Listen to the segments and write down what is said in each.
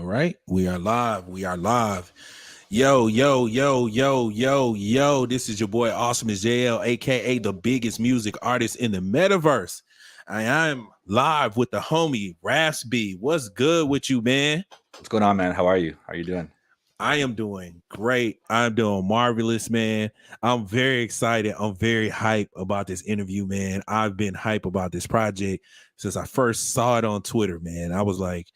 right, we are live. We are live. Yo, yo, yo, yo, yo, yo. This is your boy Awesomeisjayell, aka the biggest music artist in the metaverse. I am live with the homie Raspy. What's good with you, man? What's going on, man? How are you? How are you doing? I am doing great. I'm doing marvelous, man. I'm very excited. I'm very hype about this interview, man. I've been hype about this project since I first saw it on Twitter, man. I was like,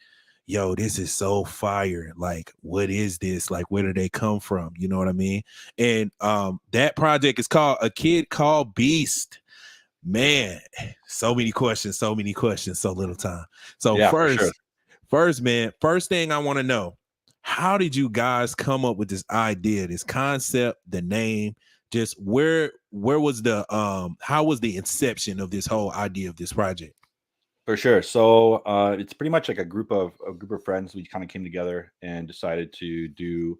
yo, this is so fire. Like, what is this? Like, where did they come from? You know what I mean? And that project is called A Kid Called Beast. Man, so many questions, so little time. So Yeah, for sure. first, man, first thing I want to know, how did you guys come up with this idea, this concept, the name? Just where was the how was the inception of this whole idea of this project? For sure. So it's pretty much like a group of friends. We kind of came together and decided to do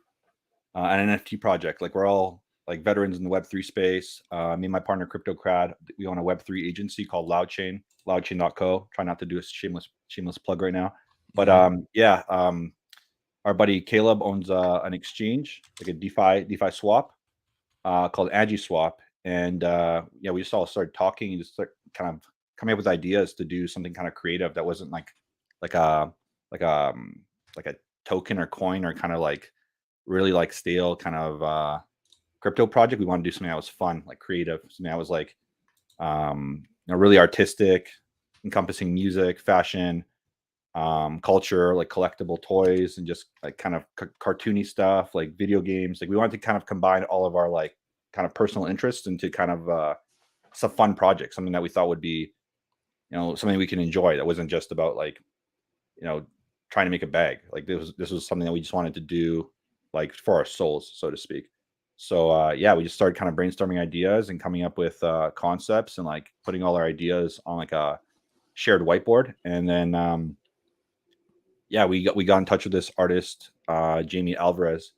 an NFT project. Like we're all like veterans in the Web3 space. Me and my partner CryptoCrad, we own a Web3 agency called Loudchain, loudchain.co. Try not to do a shameless plug right now. But our buddy Caleb owns an exchange, like a DeFi swap called AngiSwap. And we just all started talking and just kind of coming up with ideas to do something kind of creative that wasn't like a like a like a token or coin or kind of like really like stale kind of crypto project. We wanted to do something that was fun, like creative, something that was like really artistic, encompassing music, fashion, culture, like collectible toys, and just like kind of cartoony stuff, like video games. Like we wanted to kind of combine all of our like kind of personal interests into kind of it's a fun project, something that we thought would be, something we can enjoy. That wasn't just about like, trying to make a bag. Like this was something that we just wanted to do, like for our souls, so to speak. So we just started kind of brainstorming ideas and coming up with concepts and like putting all our ideas on like a shared whiteboard. And then we got in touch with this artist, Jamie Alvarez.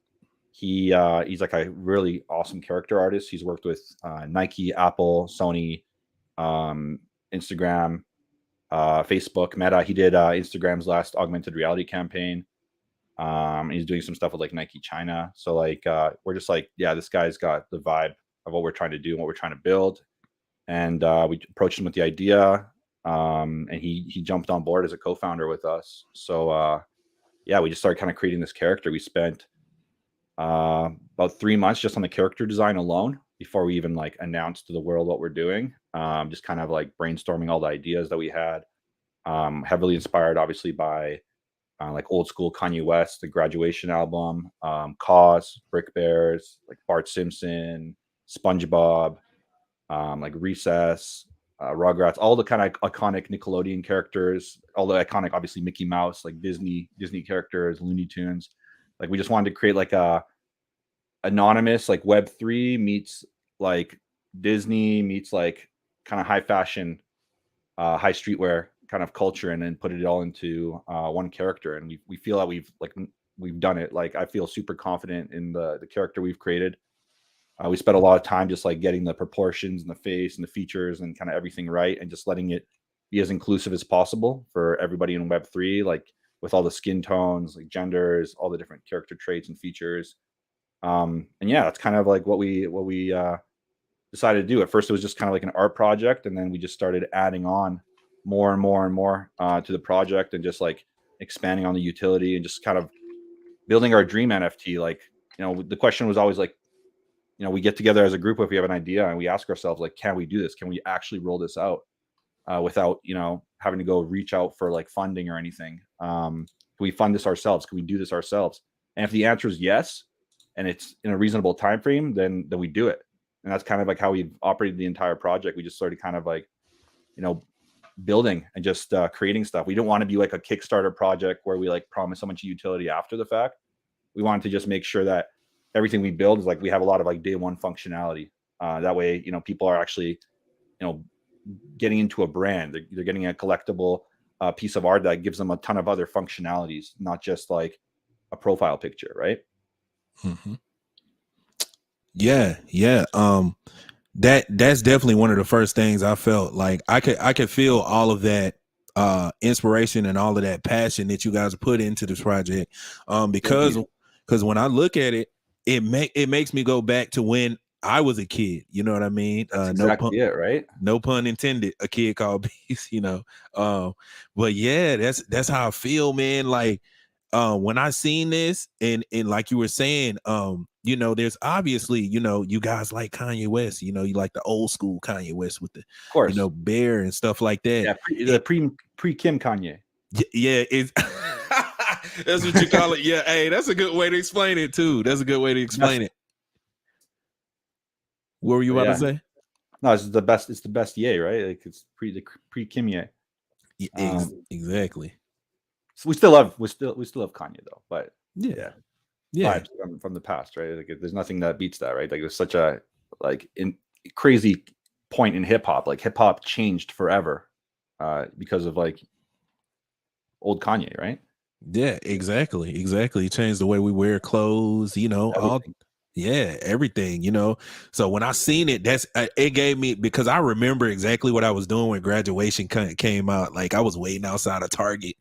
He's like a really awesome character artist. He's worked with Nike, Apple, Sony, Instagram, Facebook, Meta. He did Instagram's last augmented reality campaign. He's doing some stuff with like Nike China. So like we're just like, yeah, this guy's got the vibe of what we're trying to do and what we're trying to build. And we approached him with the idea. And he jumped on board as a co-founder with us. So we just started kind of creating this character. We spent about 3 months just on the character design alone before we even like announced to the world what we're doing. Just kind of like brainstorming all the ideas that we had. Heavily inspired, obviously, by like old school Kanye West, the Graduation album, Cause, Brick Bears, like Bart Simpson, SpongeBob, like Recess, Rugrats, all the kind of iconic Nickelodeon characters, all the iconic, obviously Mickey Mouse, like Disney characters, Looney Tunes. Like we just wanted to create like a anonymous like Web3 meets like Disney meets like kind of high fashion, high streetwear kind of culture, and then put it all into one character. And we feel that we've done it. Like I feel super confident in the character we've created. We spent a lot of time just like getting the proportions and the face and the features and kind of everything right, and just letting it be as inclusive as possible for everybody in Web3, like with all the skin tones, like genders, all the different character traits and features. And that's kind of like what we decided to do. At first, it was just kind of like an art project, and then we just started adding on more and more and more to the project, and just like expanding on the utility and just kind of building our dream NFT. Like, the question was always like, we get together as a group if we have an idea, and we ask ourselves like, can we do this? Can we actually roll this out without having to go reach out for like funding or anything? Can we fund this ourselves? Can we do this ourselves? And if the answer is yes, and it's in a reasonable time frame, then we do it. And that's kind of like how we've operated the entire project. We just started kind of like, building and just creating stuff. We don't want to be like a Kickstarter project where we like promise so much utility after the fact. We wanted to just make sure that everything we build is like, we have a lot of like day one functionality. That way, people are actually, getting into a brand. They're getting a collectible piece of art that gives them a ton of other functionalities, not just like a profile picture, right? Mm-hmm. Yeah. That's definitely one of the first things I felt. Like I could feel all of that inspiration and all of that passion that you guys put into this project. Because when I look at it, it makes me go back to when I was a kid. You know what I mean? That's exactly it, right? No pun intended. A kid called Beast. You know, but yeah, that's how I feel, man. Like when I seen this, and like you were saying, you know, there's obviously, you know, you guys like Kanye West, you know, you like the old school Kanye West with the, of course, you know, bear and stuff like that. Yeah, pre Kim Kanye. Yeah, it's that's what you call it. Yeah, hey, that's a good way to explain it too. That's a good way to explain it. What were you about to say? No, it's the best. It's the best Ye, right? Like it's pre Kim Ye. Exactly. So we still love Kanye though, but yeah. Vibes from the past, right? Like there's nothing that beats that, right? Like there's such a crazy point in hip hop. Like hip hop changed forever because of like old Kanye, right? Yeah, exactly. He changed the way we wear clothes, you know, everything, you know. So when I seen it, it gave me, because I remember exactly what I was doing when graduation came out. Like I was waiting outside of Target.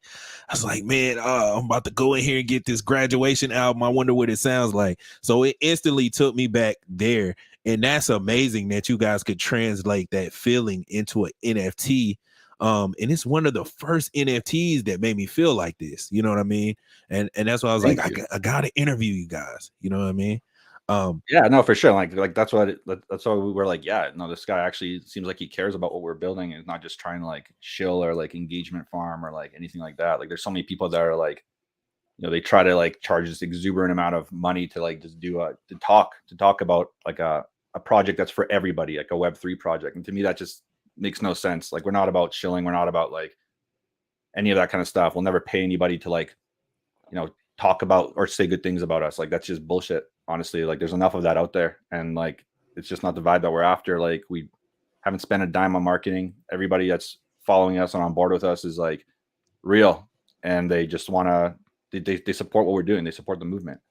I was like, man, I'm about to go in here and get this graduation album. I wonder what it sounds like. So it instantly took me back there. And that's amazing that you guys could translate that feeling into an NFT. And it's one of the first NFTs that made me feel like this, you know what I mean? And that's why I was like, I gotta interview you guys, you know what I mean? Yeah, no, for sure. Like that's why we were like, yeah, no, this guy actually seems like he cares about what we're building and not just trying to like shill or like engagement farm or like anything like that. Like there's so many people that are like, you know, they try to like charge this exuberant amount of money to like just do to talk about like a project that's for everybody, like a Web3 project. And to me, that just makes no sense. Like we're not about shilling, we're not about like any of that kind of stuff. We'll never pay anybody to like, you know, talk about or say good things about us. Like that's just bullshit. Honestly, like there's enough of that out there, and like it's just not the vibe that we're after. Like we haven't spent a dime on marketing. Everybody that's following us and on board with us is like real, and they just want to they support what we're doing. They support the movement,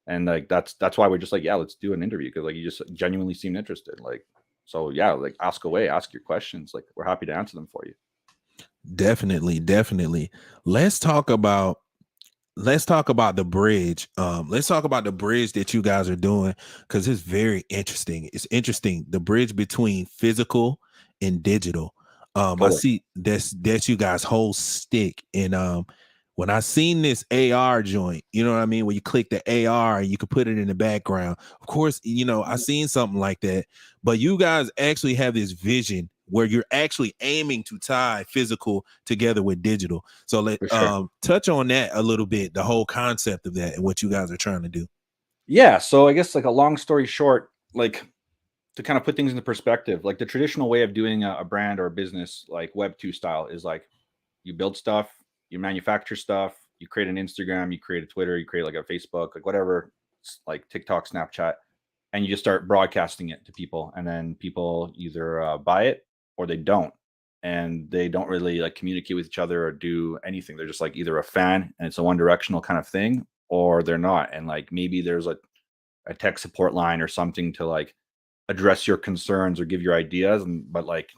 and like that's why we're just like, yeah, let's do an interview, because like you just genuinely seem interested. Like so, yeah, like ask away, ask your questions. Like we're happy to answer them for you. Definitely. Let's talk about the bridge. Let's talk about the bridge that you guys are doing, because it's very interesting. It's interesting, the bridge between physical and digital. I see that's you guys' whole stick. And when I seen this AR joint, you know what I mean, where you click the AR and you can put it in the background. Of course, you know, I seen something like that, but you guys actually have this vision where you're actually aiming to tie physical together with digital. So let touch on that a little bit, the whole concept of that and what you guys are trying to do. Yeah, so I guess like a long story short, like to kind of put things into perspective, like the traditional way of doing a brand or a business like Web2 style is like you build stuff, you manufacture stuff, you create an Instagram, you create a Twitter, you create like a Facebook, like whatever, like TikTok, Snapchat, and you just start broadcasting it to people, and then people either buy it or they don't, and they don't really like communicate with each other or do anything. They're just like either a fan and it's a one directional kind of thing, or they're not. And like maybe there's a tech support line or something to like address your concerns or give your ideas, but like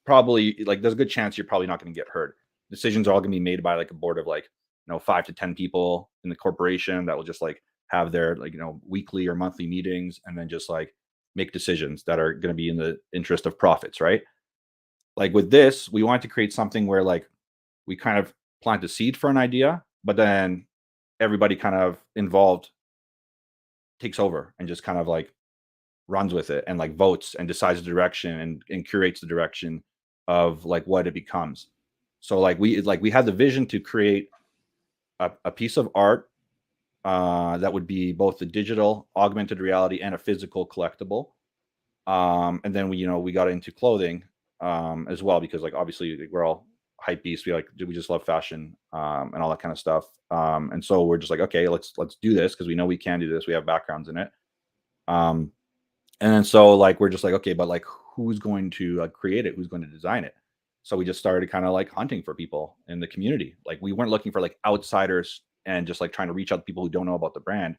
probably like there's a good chance you're probably not going to get heard. Decisions are all going to be made by like a board of like, you know, 5 to 10 people in the corporation that will just like have their like, you know, weekly or monthly meetings, and then just like make decisions that are going to be in the interest of profits, right? Like with this, we wanted to create something where like we kind of plant a seed for an idea, but then everybody kind of involved takes over and just kind of like runs with it and like votes and decides the direction and curates the direction of like what it becomes. So like we had the vision to create a piece of art that would be both the digital augmented reality and a physical collectible. And then we got into clothing as well, because like obviously we're all hype beasts. We just love fashion and all that kind of stuff. And so we're just like, okay, let's do this because we know we can do this. We have backgrounds in it. And then so like we're just like, okay, but like who's going to create it? Who's going to design it? So we just started kind of like hunting for people in the community. Like we weren't looking for like outsiders and just like trying to reach out to people who don't know about the brand.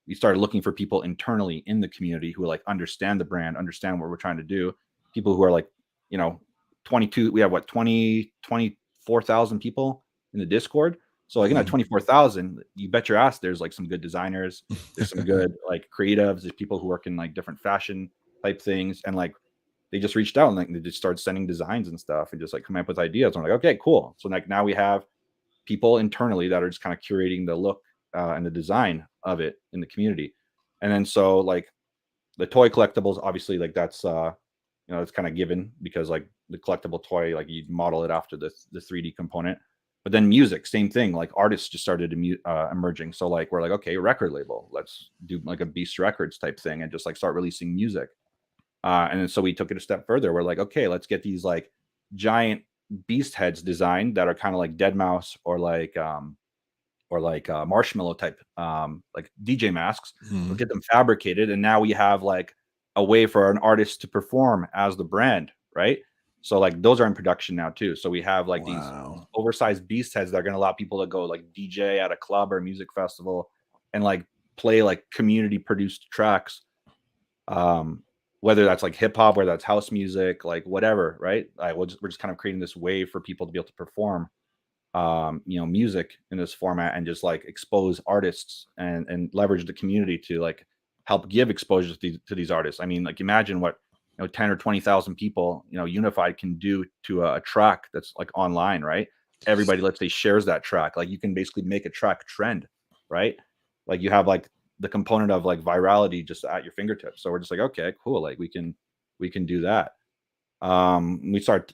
We started looking for people internally in the community who like understand the brand, understand what we're trying to do. People who are like, 22, we have 24 24,000 people in the Discord. So like in that 24,000, you bet your ass there's like some good designers, there's some good like creatives, there's people who work in like different fashion type things, and like they just reached out and like they just started sending designs and stuff and just like coming up with ideas. I'm like, okay, cool. So like now we have people internally that are just kind of curating the look and the design of it in the community. And then so like the toy collectibles, obviously, like that's it's kind of given because like the collectible toy, like you model it after the 3D component. But then music, same thing. Like artists just started emerging. So like we're like, okay, record label, let's do like a Beast Records type thing and just like start releasing music. And then so we took it a step further. We're like, okay, let's get these like giant beast heads designed that are kind of like Deadmau5 or like marshmallow type like DJ masks. We'll get them fabricated, and now we have like a way for an artist to perform as the brand, right? So like those are in production now too. So we have like these oversized beast heads that are going to allow people to go like DJ at a club or music festival and like play like community produced tracks, whether that's like hip hop, whether that's house music, like whatever, right? We're just kind of creating this way for people to be able to perform music in this format and just like expose artists and leverage the community to like help give exposure to these artists. I mean, like imagine what 10 or 20,000 people unified can do to a track that's like online, right? Everybody, let's say, shares that track. Like you can basically make a track trend, right? Like you have like the component of like virality just at your fingertips. So we're just like, okay, cool, like we can do that. We start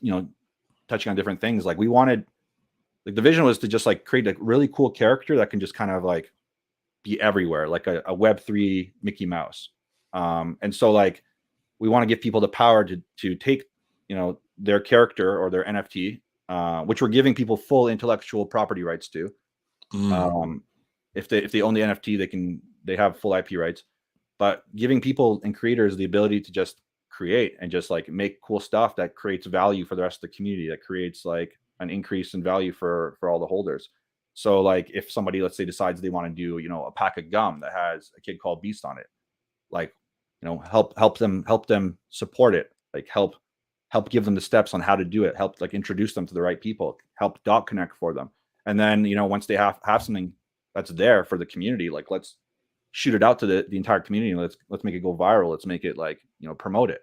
touching on different things. Like we wanted, like the vision was to just like create a really cool character that can just kind of like be everywhere, like a Web3 Mickey Mouse. And so like we want to give people the power to take their character or their NFT, which we're giving people full intellectual property rights to. If they own the NFT, they have full IP rights, but giving people and creators the ability to just create and just like make cool stuff that creates value for the rest of the community, that creates like an increase in value for all the holders. So like if somebody, let's say, decides they want to do a pack of gum that has a kid called Beast on it, like help them support it, like help give them the steps on how to do it, help like introduce them to the right people, help dot connect for them. And then once they have something that's there for the community, like let's shoot it out to the entire community, and let's make it go viral, let's make it like promote it.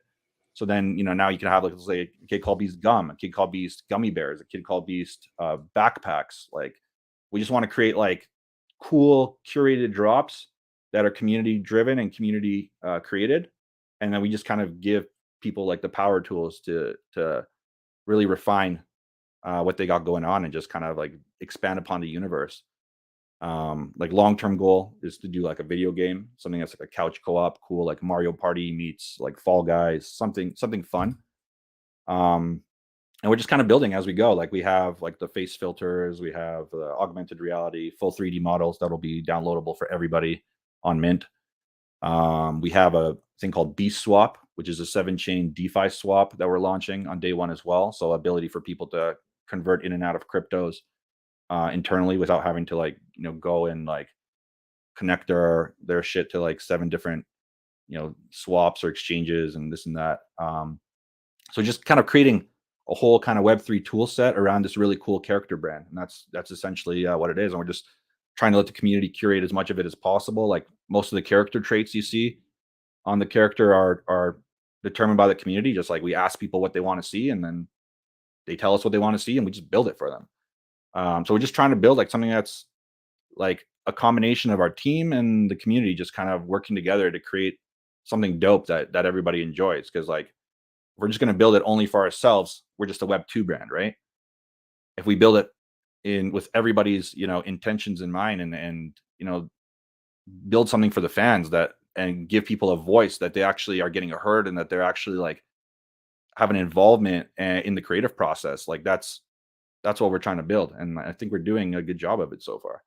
So then now you can have like, let's say, a kid called Beast gum, a kid called Beast gummy bears, a kid called Beast backpacks. Like we just want to create like cool curated drops that are community driven and community created, and then we just kind of give people like the power tools to really refine what they got going on and just kind of like expand upon the universe. Like long-term goal is to do like a video game, something that's like a couch co-op, cool, like Mario Party meets like Fall Guys, something fun. And we're just kind of building as we go. Like we have like the face filters, we have the augmented reality, full 3D models that'll be downloadable for everybody on Mint. We have a thing called Beast Swap, which is a 7-chain DeFi swap that we're launching on day one as well. So ability for people to convert in and out of cryptos internally without having to like go and like connect their shit to like 7 different swaps or exchanges and this and that. So just kind of creating a whole kind of Web3 tool set around this really cool character brand, and that's essentially what it is. And we're just trying to let the community curate as much of it as possible. Like most of the character traits you see on the character are determined by the community. Just like we ask people what they want to see, and then they tell us what they want to see, and we just build it for them. So we're just trying to build like something that's like a combination of our team and the community just kind of working together to create something dope that everybody enjoys. Because like if we're just going to build it only for ourselves, we're just a Web2 brand, right? If we build it with everybody's intentions in mind and build something for the fans and give people a voice that they actually are getting heard and that they're actually like have an involvement in the creative process, like that's what we're trying to build, and I think we're doing a good job of it so far.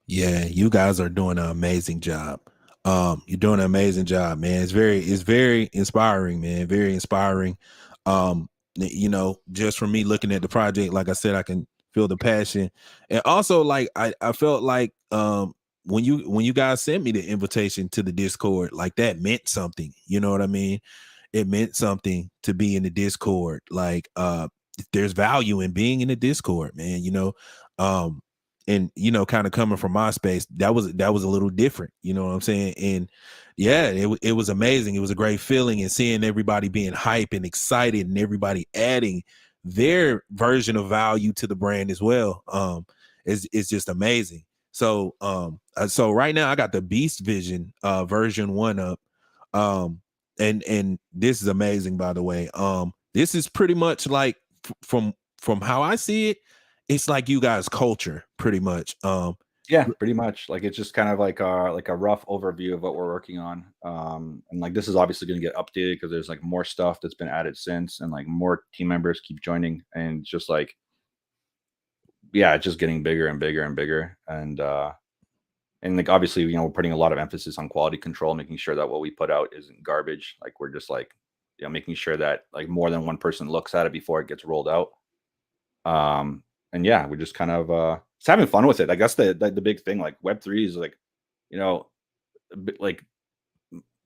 Yeah, you guys are doing an amazing job. You're doing an amazing job, man. It's very inspiring, man. Very inspiring. Just from me looking at the project, like I said, I can feel the passion, and also like I felt like when you guys sent me the invitation to the Discord, like that meant something. You know what I mean? It meant something to be in the Discord. Like there's value in being in the Discord, man. And kind of coming from my space, that was a little different. You know what I'm saying? And yeah, it was amazing. It was a great feeling, and seeing everybody being hype and excited, and everybody adding their version of value to the brand as well. Is just amazing. So so right now I got the Beast Vision version 1 up. And this is amazing, by the way. This is pretty much like from how I see it, it's like you guys' culture, pretty much. Yeah, pretty much. Like it's just kind of like a rough overview of what we're working on. And like this is obviously going to get updated because there's like more stuff that's been added since, and like more team members keep joining, and just like yeah, it's just getting bigger and bigger and bigger. And like obviously, we're putting a lot of emphasis on quality control, making sure that what we put out isn't garbage. Like we're just like, making sure that like more than one person looks at it before it gets rolled out. And yeah, we're just kind of just having fun with it. I guess the big thing, like Web3 is like, like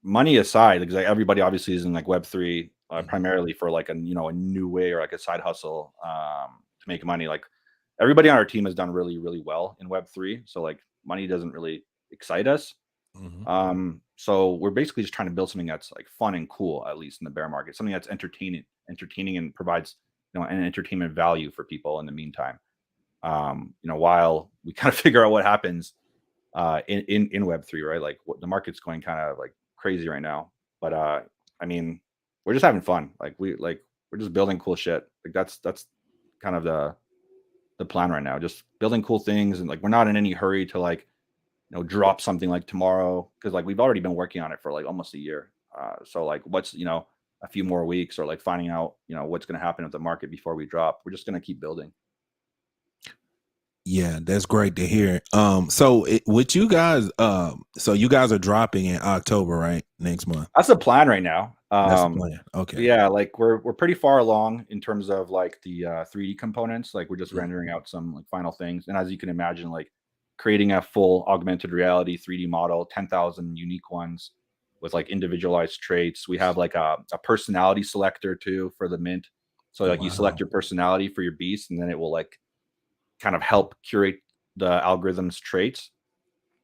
money aside, because like everybody obviously is in like Web3 primarily for like a new way or like a side hustle to make money. Like everybody on our team has done really, really well in Web3. So like money doesn't really excite us. So we're basically just trying to build something that's like fun and cool, at least in the bear market, something that's entertaining and provides an entertainment value for people in the meantime. While we kind of figure out what happens in Web3, right? Like what the market's going kind of like crazy right now. But I mean, we're just having fun. We're just building cool shit. Like that's kind of the plan right now. Just building cool things, and like we're not in any hurry to like drop something like tomorrow, because like we've already been working on it for like almost a year. So like what's a few more weeks, or like finding out what's going to happen with the market before we drop. We're just going to keep building. Yeah, that's great to hear. So with you guys, so you guys are dropping in October, right? Next month. That's the plan right now. That's the plan. Okay. Yeah, like we're pretty far along in terms of like the 3D components. Like we're just rendering out some like final things. And as you can imagine, like creating a full augmented reality 3D model, 10,000 unique ones with like individualized traits. We have like a personality selector too for the mint. So like you select your personality for your beast, and then it will like kind of help curate the algorithm's traits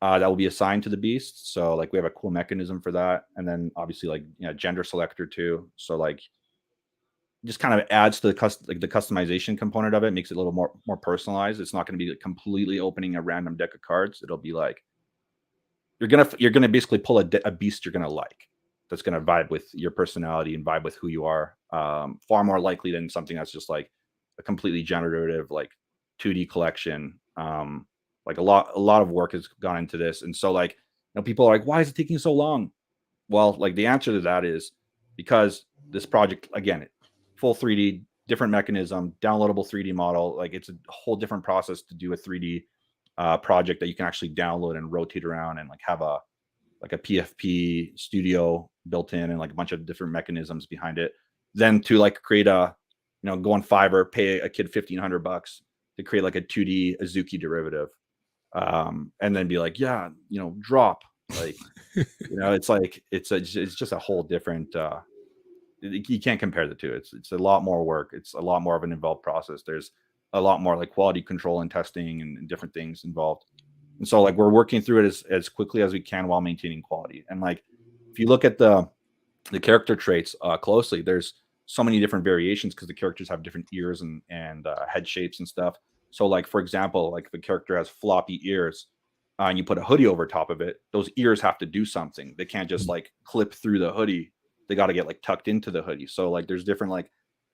that will be assigned to the beast. So like we have a cool mechanism for that. And then obviously like gender selector too. So like just kind of adds to the customization component of it, makes it a little more personalized. It's not going to be like completely opening a random deck of cards. It'll be like you're gonna basically pull a beast you're gonna like, that's gonna vibe with your personality and vibe with who you are. Far more likely than something that's just like a completely generative like 2D collection. Like a lot of work has gone into this, and so like people are like, why is it taking so long? Well, like the answer to that is because this project, again, full 3D, different mechanism, downloadable 3D model. Like it's a whole different process to do a 3D project that you can actually download and rotate around, and like have a PFP studio built in, and like a bunch of different mechanisms behind it. Then to like create a go on Fiverr, pay a kid $1,500 to create like a 2D Azuki derivative, and then be like, yeah, drop. Like it's like it's just a whole different you can't compare the two. It's a lot more work. It's a lot more of an involved process. There's a lot more like quality control and testing and different things involved. And so like we're working through it as quickly as we can while maintaining quality. And like if you look at the character traits closely, there's so many different variations because the characters have different ears and head shapes and stuff. So like for example, like if a character has floppy ears and you put a hoodie over top of it, those ears have to do something. They can't just like clip through the hoodie. They got to get like tucked into the hoodie. So like there's different like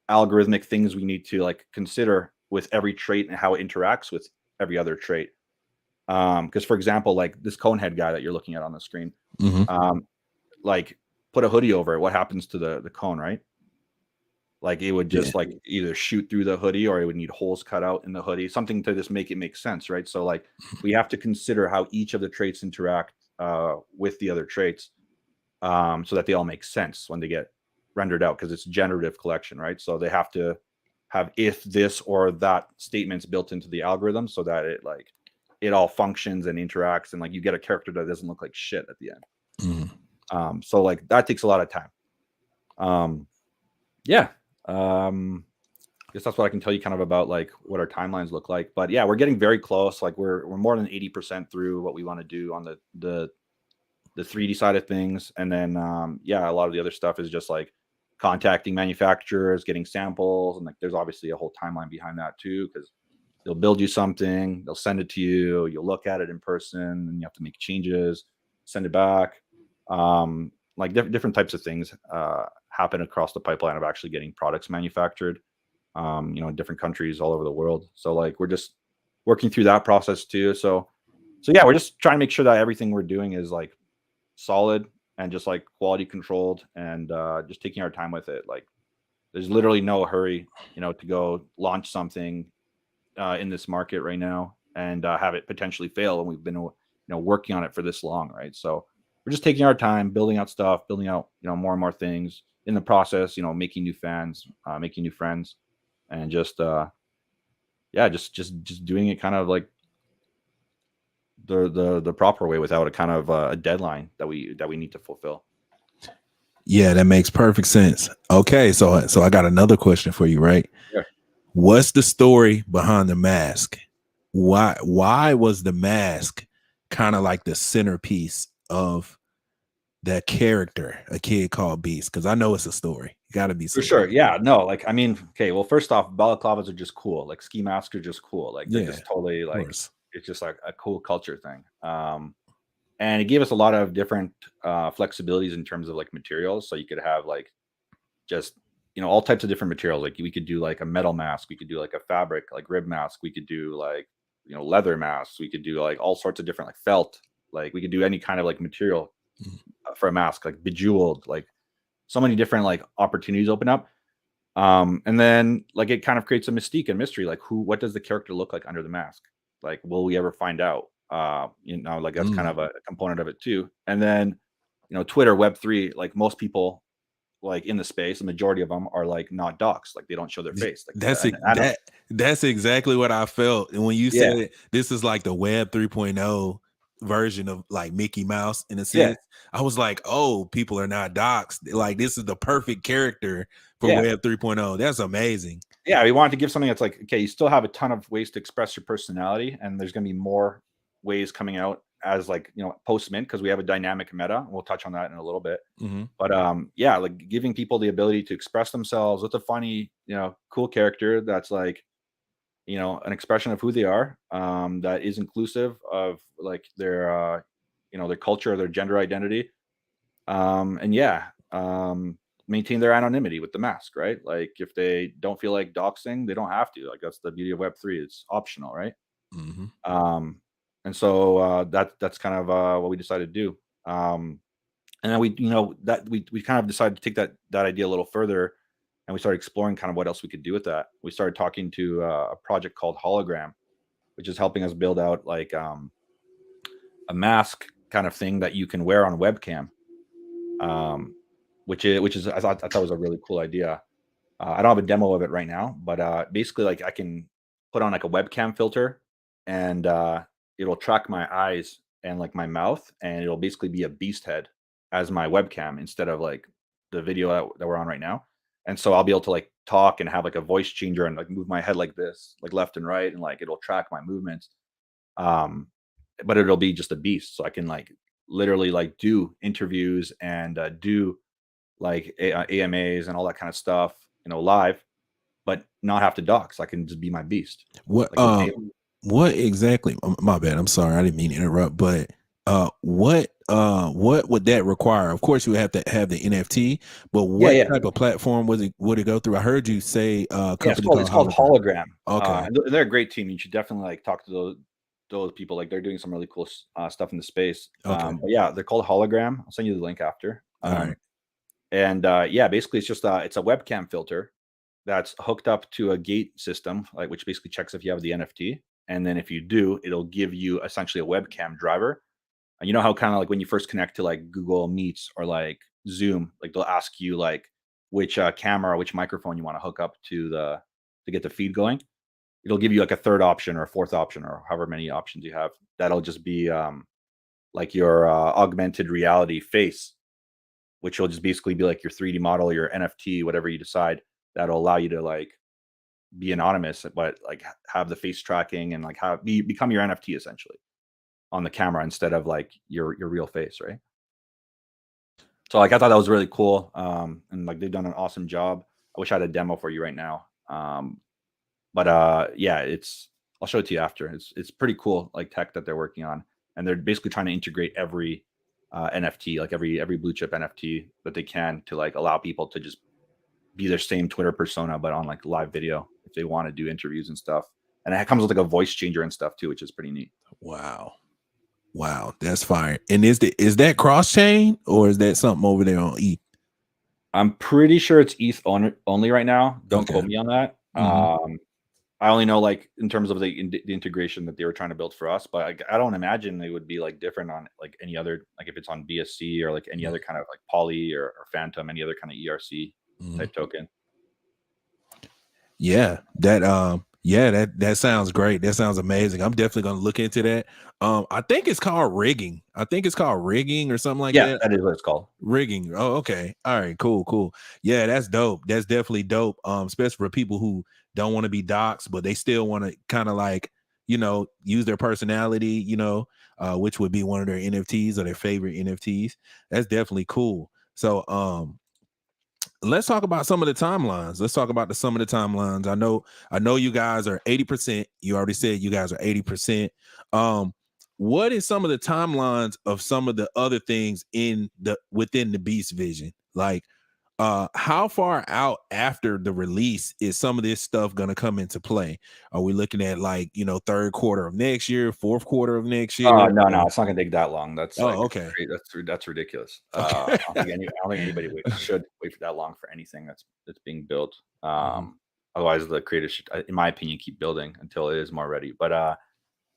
algorithmic things we need to like consider with every trait and how it interacts with every other trait. Because for example, like this cone head guy that you're looking at on the screen, like put a hoodie over it, what happens to the cone, right? Like it would just like either shoot through the hoodie, or it would need holes cut out in the hoodie, something to just make it make sense, right? So like we have to consider how each of the traits interact with the other traits, so that they all make sense when they get rendered out, because it's a generative collection, right? So they have to have if this or that statements built into the algorithm so that it all functions and interacts, and like you get a character that doesn't look like shit at the end. So like that takes a lot of time. guess that's what I can tell you kind of about like what our timelines look like. But yeah, we're getting very close. Like we're more than 80% through what we want to do on the 3D side of things. And then yeah, a lot of the other stuff is just like contacting manufacturers, getting samples, and like there's obviously a whole timeline behind that too, because they'll build you something, they'll send it to you, you'll look at it in person, and you have to make changes, send it back. Like different types of things happen across the pipeline of actually getting products manufactured, in different countries all over the world. So like we're just working through that process too. So yeah, we're just trying to make sure that everything we're doing is like solid and just like quality controlled, and just taking our time with it. Like there's literally no hurry, to go launch something in this market right now and have it potentially fail when we've been working on it for this long, right? So we're just taking our time, building out stuff, building out more and more things in the process, making new fans, making new friends, and just yeah, just doing it kind of like the proper way without a kind of a deadline that we need to fulfill. Yeah, that makes perfect sense. Okay, so I got another question for you, right? Yeah. What's the story behind the mask? Why was the mask kind of like the centerpiece of that character, A Kid Called Beast? Because I know it's a story. Got to be For some sure. kind of- Yeah. No, like I mean, okay, well, first off, balaclavas are just cool. Like ski masks are just cool. Like they're Yeah, just totally of like course. it's just like a cool culture thing. And it gave us a lot of different flexibilities in terms of like materials. So you could have like just all types of different materials. Like we could do like a metal mask, we could do like a fabric like rib mask, we could do like leather masks, we could do like all sorts of different like felt, like we could do any kind of like material Mhm. for a mask, like bejeweled, like so many different like opportunities open up. And then like it kind of creates a mystique and mystery, like what does the character look like under the mask? Like will we ever find out? Like that's kind Mm. of a component of it too. And then Twitter, Web3, like most people like in the space, the majority of them are like not docs, like they don't show their face. Like That's and I don't, that's exactly what I felt. And when you yeah, said this is like the Web 3.0 version of like Mickey Mouse in a yeah, sense, I was like, oh, people are not docs. Like this is the perfect character for yeah, Web 3.0. That's amazing. yeah. We wanted to give something that's like, okay, you still have a ton of ways to express your personality, and there's going to be more ways coming out as like post mint, because we have a dynamic meta. We'll touch on that in a little bit. Mm-hmm. But yeah, like giving people the ability to express themselves with a funny, cool character that's like an expression of who they are, that is inclusive of like their culture, their gender identity, and yeah, maintain their anonymity with the mask, right? Like if they don't feel like doxing, they don't have to. Like that's the beauty of Web3. It's optional, right? Mm-hmm. um and so that's kind of what we decided to do. And then we kind of decided to take that idea a little further, and we started exploring kind of what else we could do with that. We started talking to a project called Hologram, which is helping us build out like a mask kind of thing that you can wear on webcam, which is I thought was a really cool idea. I don't have a demo of it right now, but basically like I can put on like a webcam filter, and it'll track my eyes and like my mouth, and it'll basically be a beast head as my webcam instead of like the video that we're on right now. And so I'll be able to like talk and have like a voice changer and like move my head like this, like left and right, and like it'll track my movements. Um, but it'll be just a beast, so I can like literally like do interviews and do like AMAs and all that kind of stuff, live, but not have to dox. I can just be my beast. What Like what exactly? My bad. I'm sorry. I didn't mean to interrupt. But what would that require? Of course, you would have to have the NFT. But yeah, what yeah, type of platform would it go through? I heard you say a yeah. company It's called called Hologram. Hologram. Okay. And they're a great team. You should definitely like talk to those people. Like they're doing some really cool stuff in the space. Okay. But yeah, they're called Hologram. I'll send you the link after. All right. And yeah, basically it's just it's a webcam filter that's hooked up to a gate system, like which basically checks if you have the NFT. And then if you do, it'll give you essentially a webcam driver. And you know how kind of like when you first connect to like Google Meets or like Zoom, like they'll ask you like which camera or which microphone you want to hook up to get the feed going. It'll give you like a third option or a fourth option or however many options you have. That'll just be like your augmented reality face, which will just basically be like your 3D model, your NFT, whatever you decide. That'll allow you to like be anonymous, but like have the face tracking and like become your NFT essentially on the camera instead of like your real face, right? So like I thought that was really cool. And like they've done an awesome job. I wish I had a demo for you right now. But yeah, I'll show it to you after. It's pretty cool like tech that they're working on. And they're basically trying to integrate every NFT, like every blue chip NFT that they can to like allow people to just be their same Twitter persona, but on like live video if they want to do interviews and stuff. And it comes with like a voice changer and stuff too, which is pretty neat. Wow. Wow, that's fire. And is that cross chain or is that something over there on ETH? I'm pretty sure it's ETH only right now. Don't Okay. quote me on that. I only know like in terms of the integration that they were trying to build for us, but I don't imagine they would be like different on like any other, like if it's on BSC or like any other kind of like Poly or Phantom, any other kind of ERC type token. Yeah, that sounds great. That sounds amazing. I'm definitely gonna look into that. I think it's called rigging. I think it's called rigging or something like Yeah, that. that is what it's called. Rigging. Oh, okay. All right, cool. Yeah, that's dope. That's definitely dope. Especially for people who don't want to be doxxed, but they still want to kind of like, use their personality, which would be one of their NFTs or their favorite NFTs. That's definitely cool. So let's talk about some of the timelines. Let's talk about some of the timelines. I know you guys are 80%. You already said you guys are 80%. What is some of the timelines of some of the other things within the Beast vision? Like how far out after the release is some of this stuff going to come into play? Are we looking at like, third quarter of next year, fourth quarter of next year? Oh no, it's not gonna take that long. That's like okay. that's ridiculous. Okay. I don't think anybody should wait for that long for anything that's being built. Otherwise, the creators should, in my opinion, keep building until it is more ready. But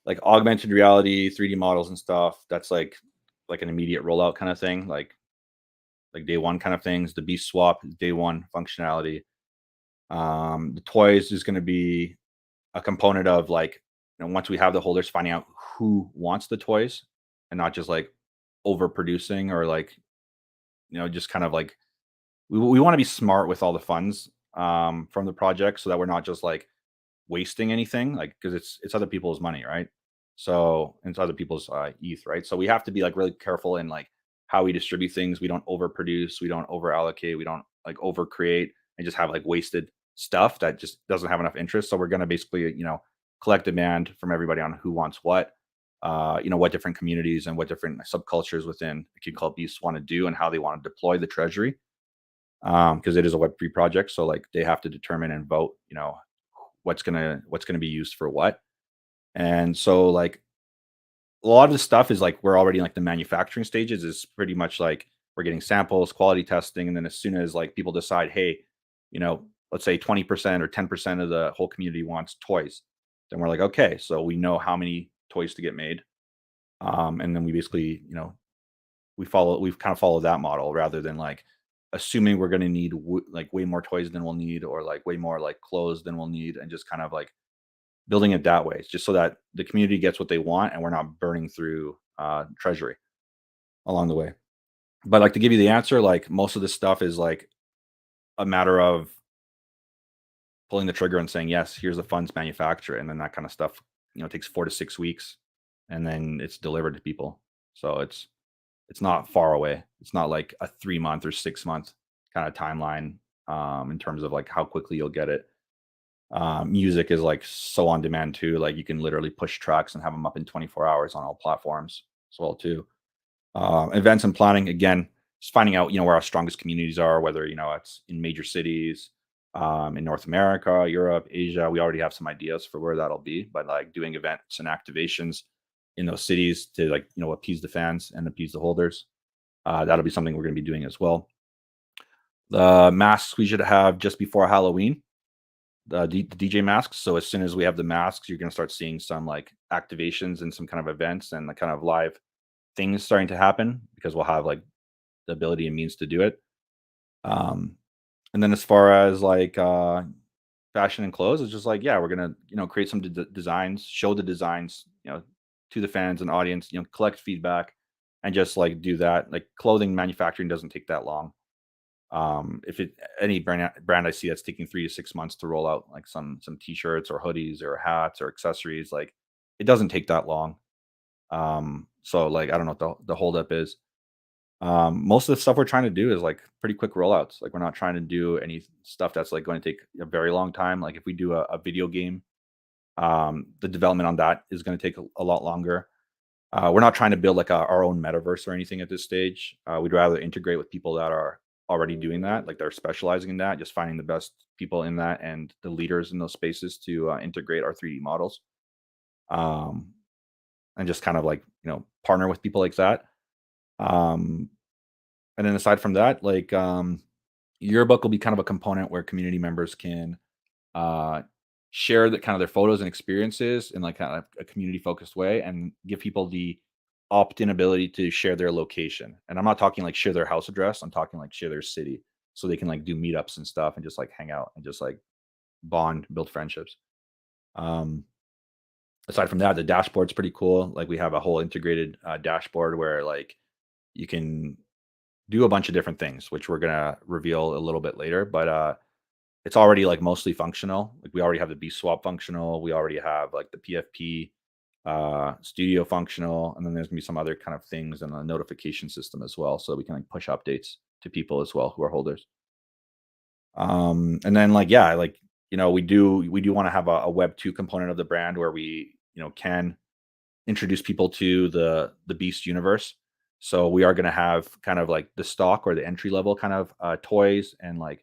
like augmented reality, 3D models and stuff, that's like an immediate rollout kind of thing, like day one kind of things. The Beast swap, day one functionality. The toys is going to be a component of like, once we have the holders, finding out who wants the toys and not just like overproducing or like, just kind of like we want to be smart with all the funds from the project so that we're not just like wasting anything, like because it's other people's money, right? So and it's other people's ETH, right? So we have to be like really careful in like how we distribute things. We don't overproduce, we don't over allocate, we don't like over create and just have like wasted stuff that just doesn't have enough interest. So we're going to basically collect demand from everybody on who wants what, what different communities and what different subcultures within the Kid Club Beasts want to do and how they want to deploy the treasury, because it is a Web3 project. So like they have to determine and vote, what's gonna be used for what. And so like a lot of the stuff is like we're already in like the manufacturing stages. Is pretty much like we're getting samples, quality testing, and then as soon as like people decide, hey, let's say 20% or 10% of the whole community wants toys, then we're like, okay, so we know how many toys to get made. And then we basically, we've kind of followed that model rather than like assuming we're going to need like way more toys than we'll need or like way more like clothes than we'll need, and just kind of like building it that way. It's just so that the community gets what they want and we're not burning through treasury along the way. But like to give you the answer, like most of this stuff is like a matter of pulling the trigger and saying, yes, here's the funds, manufacture it. And then that kind of stuff, takes 4 to 6 weeks and then it's delivered to people. So it's not far away. It's not like a 3-month or 6-month kind of timeline in terms of like how quickly you'll get it. Music is like so on demand too. Like you can literally push tracks and have them up in 24 hours on all platforms as well too. Events and planning, again, just finding out, where our strongest communities are, whether, it's in major cities, in North America, Europe, Asia. We already have some ideas for where that'll be, but like doing events and activations in those cities to like, appease the fans and appease the holders. That'll be something we're going to be doing as well. The masks we should have just before Halloween, the DJ masks. So as soon as we have the masks, you're going to start seeing some like activations and some kind of events and the kind of live things starting to happen because we'll have like the ability and means to do it. And then as far as like fashion and clothes, it's just like, yeah, we're gonna create some designs, show the designs to the fans and audience, collect feedback and just like do that. Like clothing manufacturing doesn't take that long. If any brand I see that's taking 3 to 6 months to roll out like some t-shirts or hoodies or hats or accessories, like it doesn't take that long. So like I don't know what the holdup is. Most of the stuff we're trying to do is like pretty quick rollouts. Like we're not trying to do any stuff that's like going to take a very long time. Like if we do a video game, the development on that is going to take a lot longer. We're not trying to build like our own metaverse or anything at this stage. We'd rather integrate with people that are already doing that, like they're specializing in that, just finding the best people in that and the leaders in those spaces to integrate our 3D models, um, and just kind of like partner with people like that. Um, and then aside from that, like yearbook will be kind of a component where community members can uh, share that kind of their photos and experiences in like kind of a community focused way and give people the opt-in ability to share their location. And I'm not talking like share their house address. I'm talking like share their city so they can like do meetups and stuff and just like hang out and just like bond, build friendships. Um, Aside from that, the dashboard's pretty cool. Like we have a whole integrated dashboard where like you can do a bunch of different things, which we're gonna reveal a little bit later. But it's already like mostly functional. Like we already have the B swap functional. We already have like the PFP studio functional, and then there's gonna be some other kind of things in the notification system as well, so we can like push updates to people as well who are holders. And then like yeah, like we do want to have a Web 2 component of the brand where we can introduce people to the Beast universe. So we are going to have kind of like the stock or the entry level kind of toys and like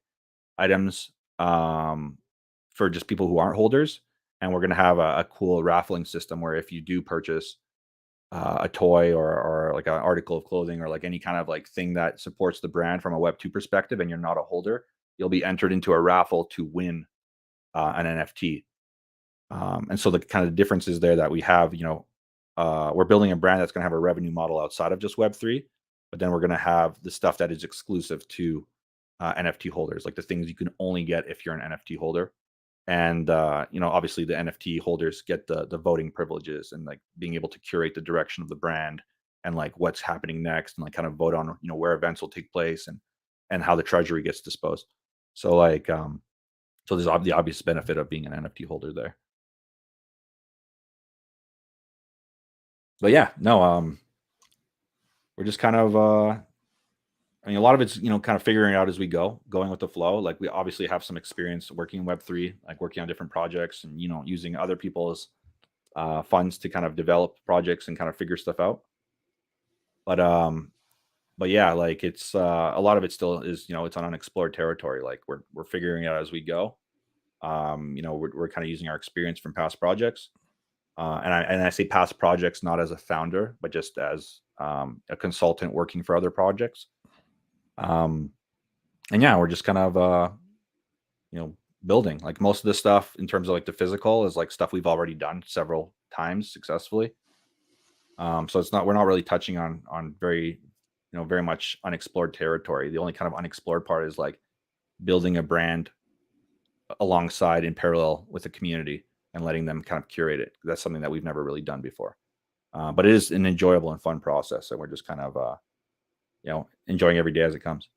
items for just people who aren't holders. And we're going to have a cool raffling system where if you do purchase a toy or like an article of clothing or like any kind of like thing that supports the brand from a Web 2 perspective and you're not a holder, you'll be entered into a raffle to win an NFT. And so the kind of difference is there that we have, we're building a brand that's going to have a revenue model outside of just Web3, but then we're going to have the stuff that is exclusive to NFT holders, like the things you can only get if you're an NFT holder. And obviously the NFT holders get the voting privileges and like being able to curate the direction of the brand and like what's happening next and like kind of vote on where events will take place and how the treasury gets disposed. So like so there's the obvious benefit of being an NFT holder there. But yeah, no, we're just kind of I mean, a lot of it's kind of figuring it out as we go, going with the flow. Like we obviously have some experience working in Web3, like working on different projects and using other people's funds to kind of develop projects and kind of figure stuff out. But yeah, like it's a lot of it still is it's on unexplored territory. Like we're figuring it out as we go. We're kind of using our experience from past projects. And I say past projects not as a founder, but just as a consultant working for other projects. And yeah, we're just kind of building. Like most of the stuff in terms of like the physical is like stuff we've already done several times successfully. So we're not really touching on very very much unexplored territory. The only kind of unexplored part is like building a brand alongside in parallel with the community and letting them kind of curate it. That's something that we've never really done before. But it is an enjoyable and fun process, and we're just kind of enjoying every day as it comes.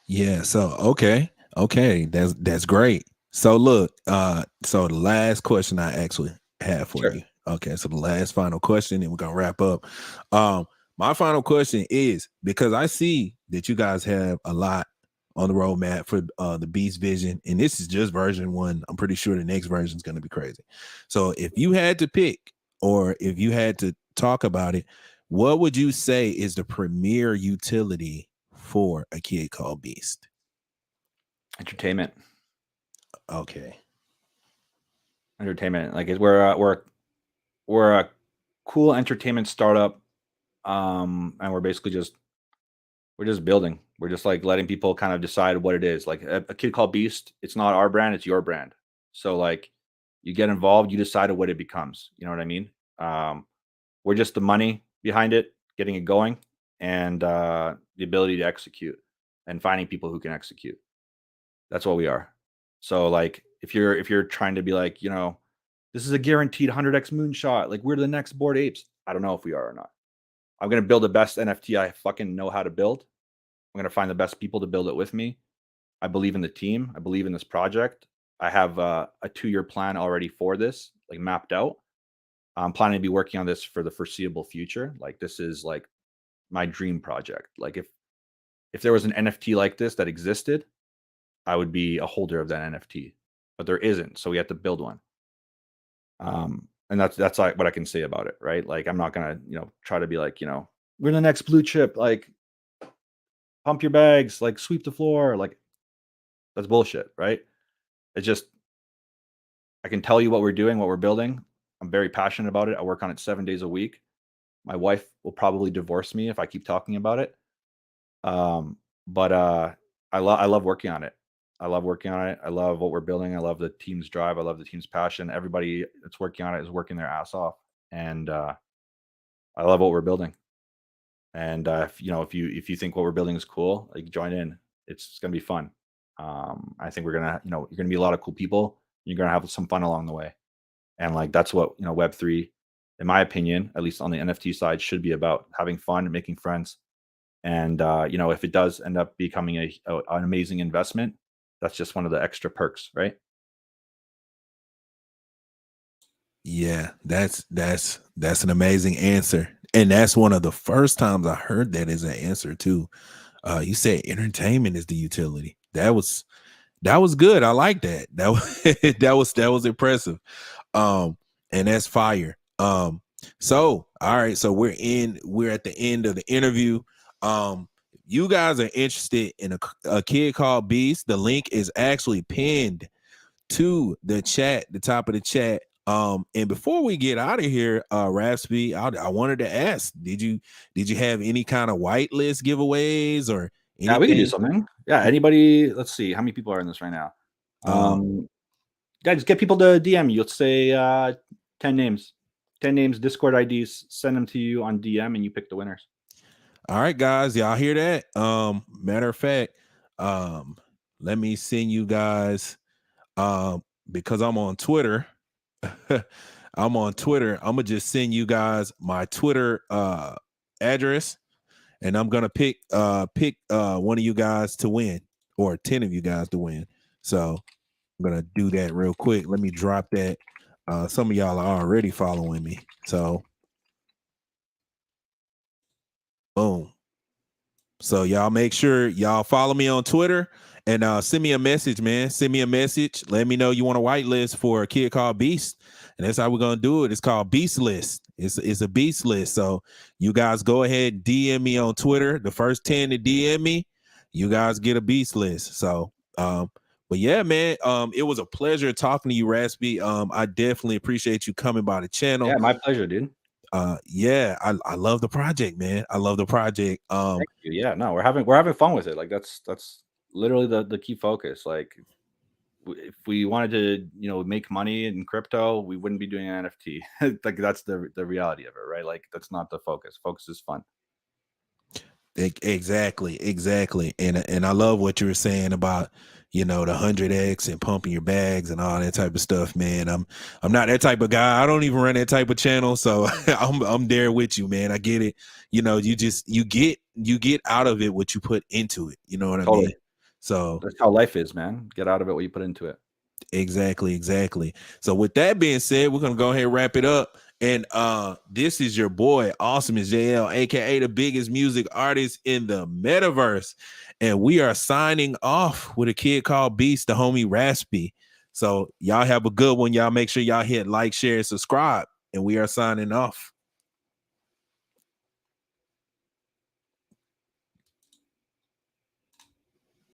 Yeah. So okay, that's great. So look, so the last question I actually have for Sure. you. Okay, so the last final question, and we're gonna wrap up. My final question is because I see that you guys have a lot on the roadmap for the Beast Vision, and this is just version 1. I'm pretty sure the next version is going to be crazy. So if you had to pick, or if you had to talk about it, what would you say is the premier utility for a kid called Beast? Entertainment. Okay. Entertainment. Like we're a cool entertainment startup, and we're basically we're just building. We're just like letting people kind of decide what it is. Like a kid called Beast, it's not our brand, it's your brand. So like you get involved, you decide what it becomes. You know what I mean? We're just the money behind it, getting it going, and the ability to execute and finding people who can execute. That's what we are. So like if you're trying to be like, this is a guaranteed 100x moonshot, like we're the next Bored Apes. I don't know if we are or not. I'm gonna build the best NFT I fucking know how to build. I'm going to find the best people to build it with me. I believe in the team. I believe in this project. I have a 2-year plan already for this, like mapped out. I'm planning to be working on this for the foreseeable future. Like this is like my dream project. Like if there was an NFT like this that existed, I would be a holder of that NFT, but there isn't. So we have to build one. And that's like what I can say about it, right? Like I'm not gonna, try to be like, we're the next blue chip, like pump your bags, like sweep the floor, like that's bullshit, right? It's just I can tell you what we're doing, what we're building. I'm very passionate about it. I work on it 7 days a week. My wife will probably divorce me if I keep talking about it. But I love working on it. I love working on it. I love what we're building. I love the team's drive. I love the team's passion. Everybody that's working on it is working their ass off, and I love what we're building. And if you think what we're building is cool, like join in. It's gonna be fun. I think you're gonna be a lot of cool people. You're gonna have some fun along the way, and like that's what Web3, in my opinion, at least on the NFT side, should be about: having fun, making friends. And if it does end up becoming an amazing investment, that's just one of the extra perks, right? Yeah, that's an amazing answer. And that's one of the first times I heard that as an answer too. You said entertainment is the utility. That was good. I like that. That was that was impressive. And that's fire. So all right, so we're at the end of the interview. You guys are interested in a kid called Beast. The link is actually pinned to the chat, the top of the chat. And before we get out of here, Raspy, I wanted to ask, did you have any kind of whitelist giveaways or anything? Yeah, we can do something. Yeah, anybody, let's see, how many people are in this right now? Guys, get people to DM you. Let's say 10 names. 10 names, Discord IDs, send them to you on DM and you pick the winners. All right, guys, y'all hear that? Matter of fact, let me send you guys, because I'm on Twitter. I'm on Twitter. I'm gonna just send you guys my Twitter address, and I'm gonna pick one of you guys to win, or 10 of you guys to win. So I'm gonna do that real quick. Let me drop that. Some of y'all are already following me, so boom. So y'all make sure y'all follow me on Twitter and send me a message, man. Send me a message. Let me know you want a whitelist for a kid called Beast. And that's how we're gonna do it. It's called Beast List. It's a Beast List. So you guys go ahead and DM me on Twitter. The first 10 to DM me, you guys get a Beast List. So but yeah, man, it was a pleasure talking to you, Raspy. I definitely appreciate you coming by the channel. Yeah, my pleasure, dude. Yeah, I love the project, man. I love the project. Thank you. Yeah, no, we're having fun with it. Like that's literally the key focus. Like if we wanted to, make money in crypto, we wouldn't be doing an NFT. Like that's the reality of it, right? Like that's not the focus. Focus is fun. Exactly. And I love what you were saying about, the 100x and pumping your bags and all that type of stuff, man. I'm not that type of guy. I don't even run that type of channel, so I'm there with you, man. I get it. You get out of it what you put into it. You know what I mean? So that's how life is, man. Get out of it what you put into it. Exactly. So with that being said, we're gonna go ahead and wrap it up. And this is your boy, Awesomeisjayell, aka the biggest music artist in the metaverse. And we are signing off with a kid called Beast, the homie Raspy. So y'all have a good one. Y'all make sure y'all hit like, share, and subscribe. And we are signing off.